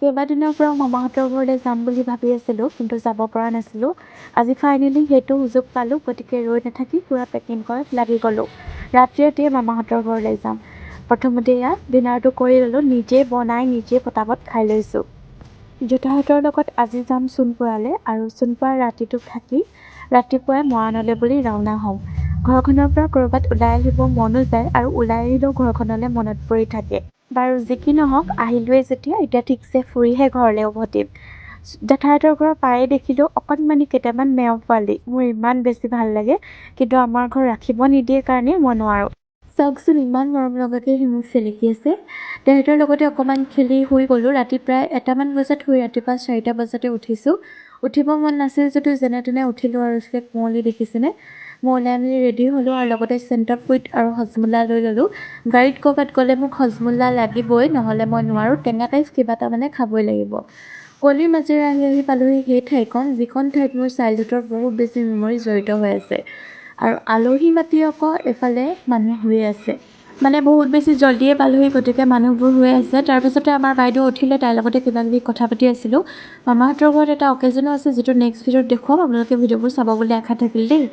কেইবাদিনৰ পৰা মামাহঁতৰ ঘৰলৈ যাম বুলি ভাবি আছিলোঁ, কিন্তু যাব পৰা নাছিলোঁ। আজি ফাইনেলি সেইটো সুযোগ পালোঁ, গতিকে ৰৈ নাথাকি পূৰা পেকিং কৰাত লাগি গ'লোঁ। ৰাতিয়ে মামাহঁতৰ ঘৰলৈ যাম। প্ৰথমতে ইয়াত ডিনাৰটো কৰি ল'লোঁ, নিজে বনাই নিজে পটাপট খাই লৈছোঁ। জোঠাহঁতৰ লগত আজি যাম সোণপোৰালৈ আৰু সোণপোৰাৰ ৰাতিটো থাকি ৰাতিপুৱাই মৰাণলৈ বুলি ৰাওনা হ'ম। ঘৰখনৰ পৰা ক'ৰবাত ওলাই আহিব মনো যায় আৰু ওলাই আহিলেও ঘৰখনলৈ মনত পৰি থাকে। বাৰু যি কি নহওক, আহিলোৱেই যেতিয়া এতিয়া ঠিকছে ফুৰিহে ঘৰলৈ উভতিম। জেঠাইহঁতৰ ঘৰৰ পায়ে দেখিলোঁ অকণমানি কেইটামান মেও পোৱালি। মোৰ ইমান বেছি ভাল লাগে, কিন্তু আমাৰ ঘৰত ৰাখিব নিদিয়ে কাৰণে মই নোৱাৰোঁ। চাওকচোন ইমান মৰম লগাকৈ সি মোক চেলেকি আছে। তেহেঁতৰ লগতে অকণমান খেলি শুই গ'লোঁ। ৰাতি প্ৰায় 1টামান বজাত শুই ৰাতিপুৱা 4টা বজাতে উঠিছোঁ। উঠিব মন নাছিল যদিও যেনে তেনে উঠিলোঁ আৰু চাগে কুঁৱলী দেখিছেনে। মই ওলাই মেলি ৰেডি হ'লোঁ আৰু লগতে চেণ্টাৰ ফ্ৰুইট আৰু হজমোলা লৈ ল'লোঁ। গাড়ীত ক'ৰবাত গ'লে মোক হজমোলা লাগিবই, নহ'লে মই নোৱাৰোঁ। টেঙা টাইপ কিবা এটা মানে খাবই লাগিব। গলিৰ মাজেৰে আহি পালোঁহি সেই ঠাইখন, যিখন ঠাইত মোৰ চাইল্ডহুডৰ বহুত বেছি মেমৰি জড়িত হৈ আছে। আৰু আলহী মাতি আকৌ এফালে মানুহ শুই আছে। মানে বহুত বেছি জল্দিয়ে পালোঁহি, গতিকে মানুহবোৰ শুই আছে। তাৰপিছতে আমাৰ বাইদেউ উঠিলে, তাইৰ লগতে কিবাকিবি কথা পাতি আছিলোঁ। মামাহঁতৰ ঘৰত এটা অকেজনো আছে, যিটো নেক্সট ভিডিঅ'ত দেখুৱাম। আপোনালোকে ভিডিঅ'বোৰ চাব বুলি আশা থাকিল দেই।